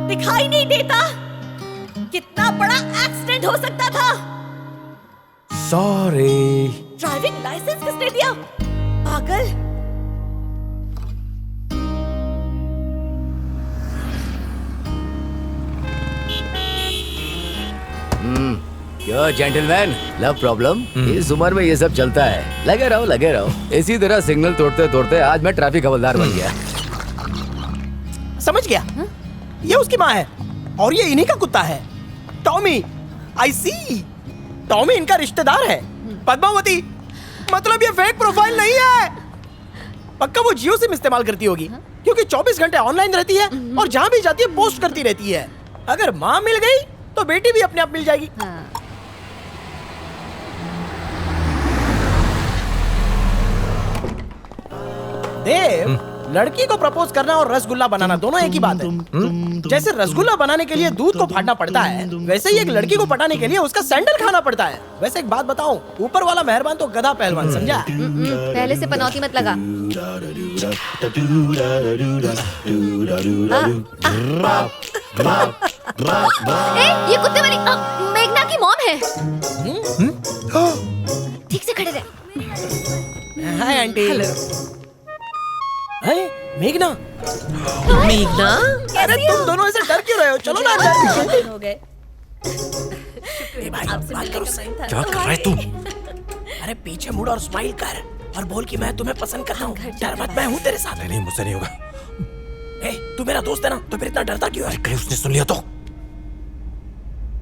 दिखाई नहीं देता? कितना बड़ा एक्सीडेंट हो सकता था। सॉरी। ड्राइविंग लाइसेंस किसने दिया? पागल। क्या जेंटलमैन, लव प्रॉब्लम? इस उम्र में ये सब चलता है। लगे रहो। इसी तरह सिग्नल तोड़ते तोड़ते आज मैं ट्रैफिक हवलदार बन गया। समझ गया। ये उसकी माँ है और ये इन्हीं का कुत्ता है, टॉमी। आई सी। टॉमी इनका रिश्तेदार है। पद्मावती, मतलब ये फेक प्रोफाइल नहीं है। पक्का वो जियो सिम इस्तेमाल करती होगी, क्योंकि 24 घंटे ऑनलाइन रहती है और जहाँ भी जाती है पोस्ट करती रहती है। अगर माँ मिल गई तो बेटी भी अपने आप मिल जाएगी। देव, लड़की को प्रपोज करना और रसगुल्ला बनाना दोनों एक ही बात है। जैसे रसगुल्ला बनाने के लिए दूध को फाड़ना पड़ता है, वैसे ही एक लड़की को पटाने के लिए उसका सैंडल खाना पड़ता है। वैसे एक बात बताऊं, ऊपर वाला मेहरबान तो गधा पहलवान, समझा? पहले से पनौती मत लगा। ये कुत्ते वाली मेघना की मॉम है। ठीक से खड़े रहे। Hi aunty. हाय मेघना। मेघना, अरे तुम दोनों ऐसे डर क्यों रहे हो? चलो ना अंदर। हो गए। भाई बात करो। क्या कर रहा है तू? अरे पीछे मुड़ और स्माइल कर और बोल कि मैं तुम्हें पसंद करता हूँ। डर मत, मैं हूँ तेरे साथ। नहीं, मुझसे नहीं होगा। ए, तू मेरा दोस्त है ना, तो फिर इतना डरता क्यों है? कहीं उसने सुन लिया तो?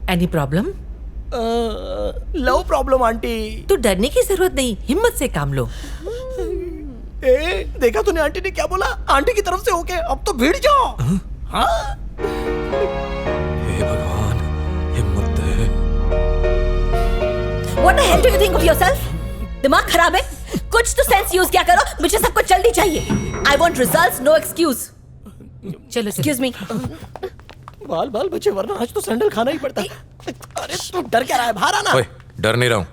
Any problem? Love problem aunty. तू डरने की जरूरत नहीं, हिम्मत से काम लो। ए, देखा तूने आंटी ने क्या बोला? आंटी की तरफ से होके अब तो भिड़ जाओ। हाँ? हे भगवान, हिम्मत है। What the hell do you think of yourself? दिमाग खराब है? कुछ तो सेंस यूज क्या करो। मुझे सब कुछ जल्दी चाहिए। I want results, no excuse. चलो Excuse me. बाल बाल बचे, वरना आज तो सैंडल खाना ही पड़ता। अरे तू डर क्या रहा है? बाहर आना। ओए, डर नहीं रहा हूँ।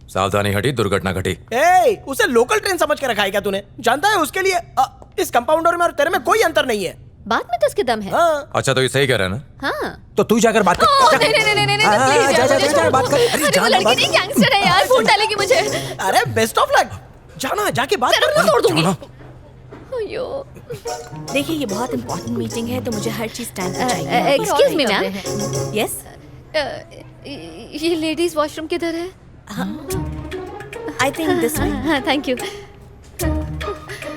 सावधानी हटी, दुर्घटना घटी। ए, उसे लोकल ट्रेन समझ के रखा है क्या तूने? जानता है उसके लिए इस कंपाउंडर में और तेरे में कोई अंतर नहीं है। बात में तो उसके दम है। हाँ। अच्छा, तो ये सही कह रहा है ना? हाँ। तो तू जाकर बात कर। नहीं, जा बात कर। अरे वो लड़की नहीं, गैंगस्टर है यार, फूट डालेगी मुझे। अरे बेस्ट ऑफ लक। जाना, जाके बात कर। तोड़ दूंगी। अयो। देखिए, ये बहुत इंपॉर्टेंट मीटिंग है, तो मुझे हर चीज टाइम पे चाहिए। Excuse me ma'am. यस। ये लेडीज वॉशरूम किधर है? I think this way. हाँ, थैंक यू।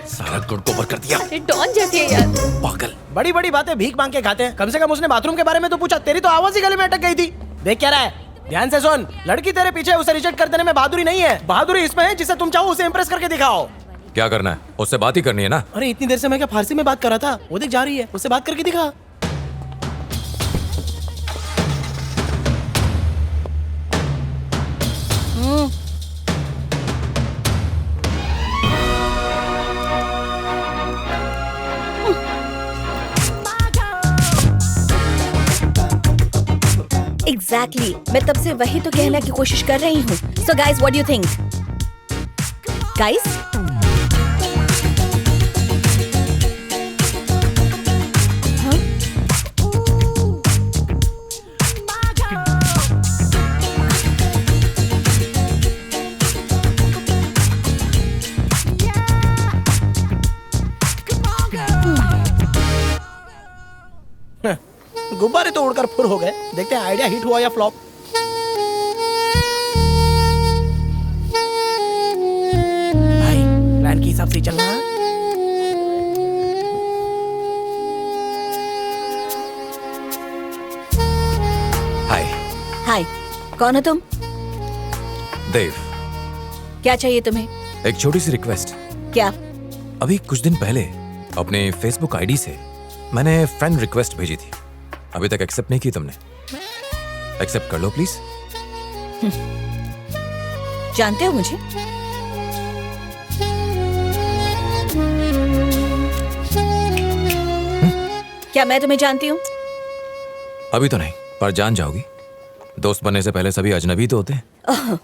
सारा गुड़ गोबर कर दिया। डॉन जैसी है यार। पागल। बड़ी बड़ी बातें भीख मांग के खाते हैं। कम से कम उसने बाथरूम के बारे में तो पूछा। तेरी तो आवाज ही गले में अटक गई थी। देख क्या रहा है? ध्यान से सुन। लड़की तेरे पीछे, उसे रिजेक्ट कर देने में बहादुरी नहीं है। बहादुरी इसमें है जिसे तुम चाहो उसे इंप्रेस करके दिखाओ। क्या करना है? उससे बात ही करनी है ना? अरे इतनी देर से मैं क्या फारसी में बात कर रहा था? वो देख जा रही है, उससे बात करके दिखा। Exactly. मैं तब से वही तो कहने की कोशिश कर रही हूँ। So guys, what do you think? Guys? गुब्बारे तो उड़कर फुर हो गए। देखते हैं आइडिया हिट हुआ या फ्लॉप। भाई, प्लान के हिसाब से चलना। हाय। हाय, कौन हो तुम? देव। क्या चाहिए तुम्हें? एक छोटी सी रिक्वेस्ट। क्या? अभी कुछ दिन पहले अपने फेसबुक आईडी से मैंने फ्रेंड रिक्वेस्ट भेजी थी। अभी तक एक्सेप्ट नहीं की तुमने। एक्सेप्ट कर लो प्लीज। जानते हो मुझे? क्या मैं तुम्हें जानती हूँ? अभी तो नहीं, पर जान जाओगी। दोस्त बनने से पहले सभी अजनबी तो होते हैं।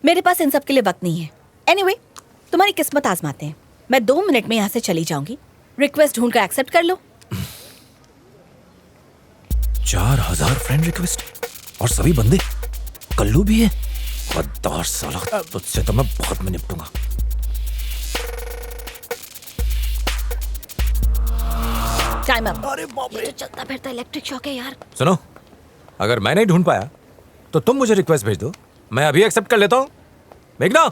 मेरे पास इन सब के लिए वक्त नहीं है। एनीवे, तुम्हारी किस्मत आजमाते हैं। मैं 2 मिनट में यहाँ से चली जाऊंगी। रिक्वेस्ट ढूंढकर एक्सेप्ट कर लो। 4000 फ्रेंड रिक्वेस्ट और सभी बंदे कल्लू भी है। गद्दार साला, तुझसे तो मैं बहुत में निपटूंगा। Time up. अरे बाप रे। ये तो चलता फिरता इलेक्ट्रिक शॉक है यार। सुनो, अगर मैं नहीं ढूंढ पाया तो तुम मुझे रिक्वेस्ट भेज दो, मैं अभी एक्सेप्ट कर लेता हूँ। मेघना,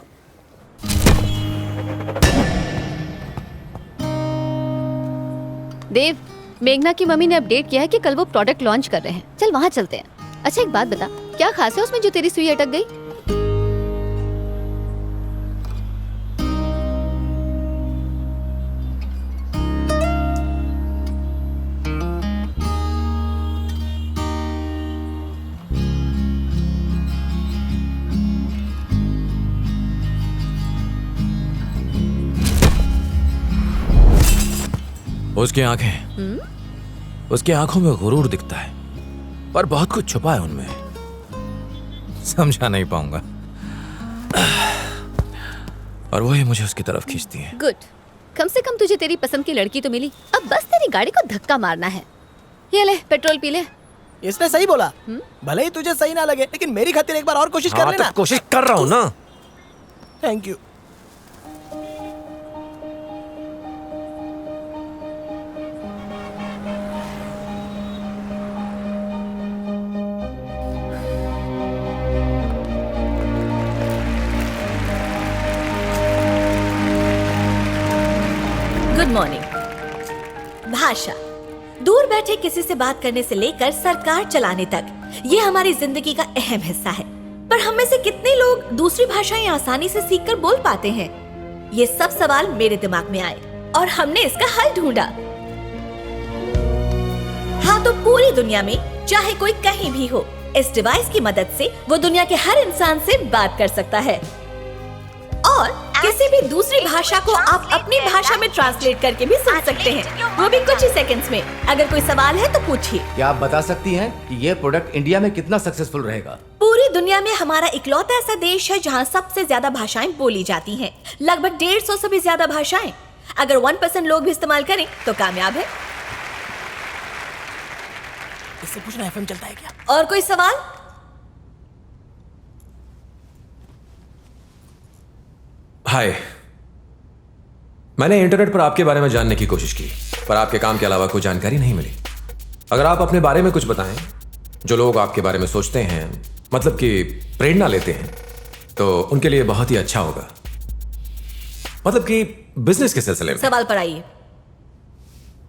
देव, मेघना की मम्मी ने अपडेट किया है कि कल वो प्रोडक्ट लॉन्च कर रहे हैं। चल वहाँ चलते हैं। अच्छा एक बात बता, क्या खास है उसमें जो तेरी सुई अटक गई? उसकी आंखें, उसकी आंखों में गुरूर दिखता है, पर बहुत कुछ छुपा है उनमें, समझा नहीं पाऊंगा। और वही मुझे उसकी तरफ खींचती है। गुड, कम से कम तुझे तेरी पसंद की लड़की तो मिली। अब बस तेरी गाड़ी को धक्का मारना है। ये ले, पेट्रोल पी ले। इसने सही बोला। भले ही तुझे सही ना लगे, लेकिन मेरी खातिर एक बार और कोशिश कर लेना। तो कोशिश कर रहा हूँ ना। Thank you. Good morning. भाषा, दूर बैठे किसी से बात करने से लेकर सरकार चलाने तक, ये हमारी जिंदगी का अहम हिस्सा है। पर हम में से कितने लोग दूसरी भाषाएं आसानी से सीखकर बोल पाते हैं? ये सब सवाल मेरे दिमाग में आए और हमने इसका हल ढूंढा। हाँ, तो पूरी दुनिया में चाहे कोई कहीं भी हो, इस डिवाइस की मदद से वो दुनिया के हर इंसान से बात कर सकता है और किसी भी दूसरी भाषा को आप अपनी भाषा में ट्रांसलेट करके भी सुन सकते हैं, वो भी कुछ ही सेकंड्स में। अगर कोई सवाल है तो पूछिए। क्या आप बता सकती हैं कि ये प्रोडक्ट इंडिया में कितना सक्सेसफुल रहेगा? पूरी दुनिया में हमारा इकलौता ऐसा देश है जहाँ सबसे ज्यादा भाषाएं बोली जाती हैं, लगभग 150 से भी ज्यादा भाषाएं। अगर 1% लोग भी इस्तेमाल करें तो कामयाब है। इससे पूछना एफएम चलता है क्या? और कोई सवाल? हाय, मैंने इंटरनेट पर आपके बारे में जानने की कोशिश की, पर आपके काम के अलावा कोई जानकारी नहीं मिली। अगर आप अपने बारे में कुछ बताएं, जो लोग आपके बारे में सोचते हैं, मतलब कि प्रेरणा लेते हैं, तो उनके लिए बहुत ही अच्छा होगा। मतलब कि बिजनेस के सिलसिले में। सवाल पर आइए।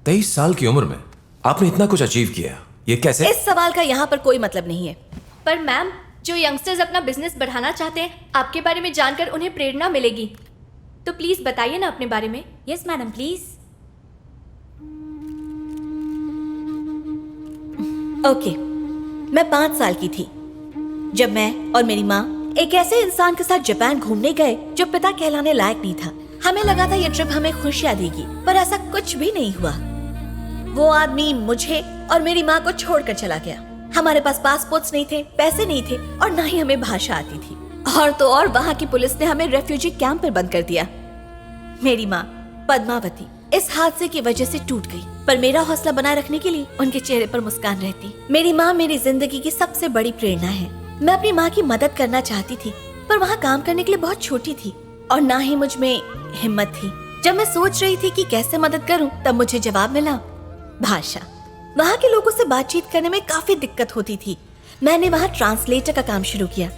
23 साल की उम्र में आपने इतना कुछ अचीव किया, ये कैसे? इस सवाल का यहाँ पर कोई मतलब नहीं है। पर मैम, जो यंगस्टर्स अपना बिजनेस बढ़ाना चाहते हैं, आपके बारे में जानकर उन्हें प्रेरणा मिलेगी। तो प्लीज बताइए ना अपने बारे में। Yes madam, please. ओके, मैं 5 साल की थी जब मैं और मेरी माँ एक ऐसे इंसान के साथ जापान घूमने गए जो पिता कहलाने लायक नहीं था। हमें लगा था ये ट्रिप हमें खुशियाँ देगी, पर ऐसा कुछ भी नहीं हुआ। वो आदमी मुझे और मेरी माँ को छोड़कर चला गया। हमारे पास पासपोर्ट्स नहीं थे, पैसे नहीं थे और ना ही हमें भाषा आती थी। और तो और वहाँ की पुलिस ने हमें रेफ्यूजी कैंप में बंद कर दिया। मेरी माँ पद्मावती इस हादसे की वजह से टूट गई, पर मेरा हौसला बनाए रखने के लिए उनके चेहरे पर मुस्कान रहती। मेरी माँ मेरी जिंदगी की सबसे बड़ी प्रेरणा है। मैं अपनी माँ की मदद करना चाहती थी, पर वहाँ काम करने के लिए बहुत छोटी थी और ना ही मुझ में हिम्मत थी। जब मैं सोच रही थी कि कैसे मदद करूँ, तब मुझे जवाब मिला, भाषा। वहाँ के लोगों से बातचीत करने में काफी दिक्कत होती थी। मैंने वहाँ ट्रांसलेटर का काम शुरू किया।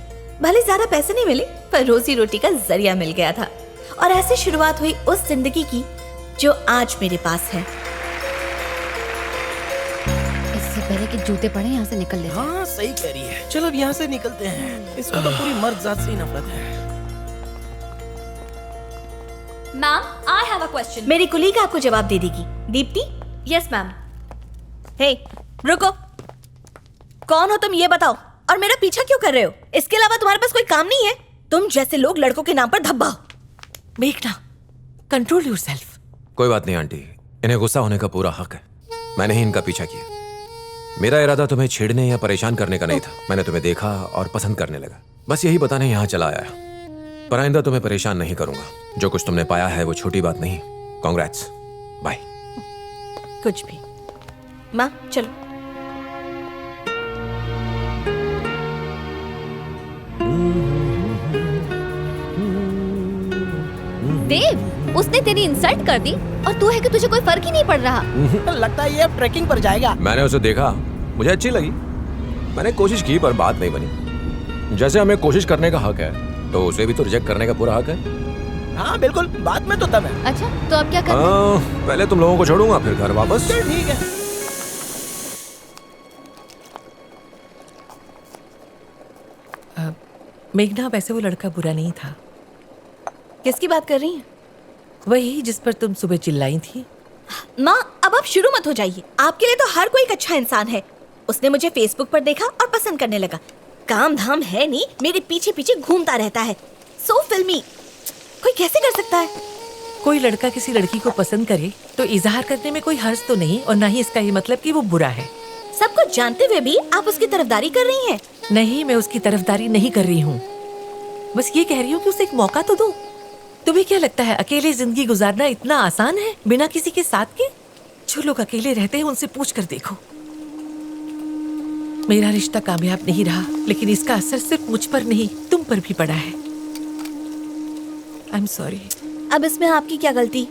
भले ज्यादा पैसे नहीं मिले, पर रोजी रोटी का जरिया मिल गया था और ऐसे शुरुआत हुई उस जिंदगी की जो आज मेरे पास है। इससे पहले कि जूते पड़े यहाँ से निकल लेते हैं। हाँ सही कह रही है। चलो अब यहाँ से निकलते हैं। इसको तो पूरी मर्द जात से ही नफरत है। Ma'am, I have a question. मेरी कुलीग आपको जवाब दे देगी। दीप्ति। Yes ma'am. हे, रुको। कौन हो तुम, ये बताओ, और मेरा पीछा क्यों कर रहे हो? इसके अलावा तुम्हारे पास कोई काम नहीं है? तुम जैसे लोग लड़कों के नाम पर धब्बा हो। मेघना, कंट्रोल योरसेल्फ। कोई बात नहीं आंटी, इन्हें गुस्सा होने का पूरा हक है। मैंने ही इनका पीछा किया। मेरा इरादा तुम्हें छेड़ने या परेशान करने का नहीं था। मैंने तुम्हें देखा और पसंद करने लगा, बस यही बताने यहाँ चला आया। पर आइंदा तुम्हें परेशान नहीं करूंगा। जो कुछ तुमने पाया है वो छोटी बात नहीं। Congrats, bye. कुछ भी। माँ चलो। देव, उसने तेरी इंसल्ट कर दी और तू है कि तुझे कोई फर्क ही नहीं पड़ रहा। लगता है ये अब ट्रैकिंग पर जाएगा। मैंने उसे देखा, मुझे अच्छी लगी, मैंने कोशिश की पर बात नहीं बनी। जैसे हमें कोशिश करने का हक है तो उसे भी तो रिजेक्ट करने का पूरा हक है। हाँ बिल्कुल, बात में तो दम है। अच्छा, तो अब क्या करना? पहले तुम लोगों को छोड़ूंगा फिर घर वापस। चल ठीक है। मेघना, वैसे वो लड़का बुरा नहीं था। किसकी बात कर रही हैं? वही जिस पर तुम सुबह चिल्लाई थी। माँ, अब आप शुरू मत हो जाइए। आपके लिए तो हर कोई एक अच्छा इंसान है। उसने मुझे फेसबुक पर देखा और पसंद करने लगा। काम धाम है नहीं, मेरे पीछे पीछे घूमता रहता है। सो फिल्मी, कोई कैसे कर सकता है? कोई लड़का किसी लड़की को पसंद करे तो इजहार करने में कोई हर्ज तो नहीं, और ना ही इसका ये मतलब कि वो बुरा है। सब कुछ जानते हुए भी आप उसकी तरफदारी कर रही हैं। नहीं, मैं उसकी तरफदारी नहीं कर रही हूँ। बस ये कह रही हूँ कि उसे एक मौका तो दो। तुम्हें क्या लगता है अकेले जिंदगी गुजारना इतना आसान है बिना किसी के साथ के? जो लोग अकेले रहते हैं उनसे पूछ कर देखो। मेरा रिश्ता कामयाब नहीं रहा, लेकिन इसका असर सिर्फ मुझ पर नहीं तुम पर भी पड़ा है। I am sorry. अब इसमें आपकी क्या गलती?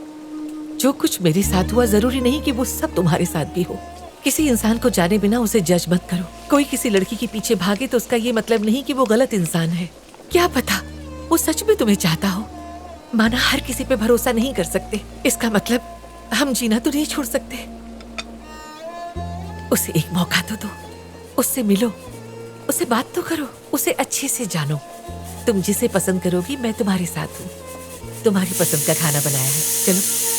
जो कुछ मेरे साथ हुआ जरूरी नहीं कि वो सब तुम्हारे साथ भी हो। किसी इंसान को जाने बिना उसे जज मत करो। कोई किसी लड़की के पीछे भागे तो उसका ये मतलब नहीं कि वो गलत इंसान है। क्या पता वो सच में तुम्हें चाहता हो। माना हर किसी पे भरोसा नहीं कर सकते, इसका मतलब हम जीना तो नहीं छोड़ सकते। उसे एक मौका तो दो, उससे मिलो, उससे बात तो करो, उसे अच्छे से जानो। तुम जिसे पसंद करोगी मैं तुम्हारे साथ हूँ। तुम्हारी पसंद का खाना बनाया है, चलो।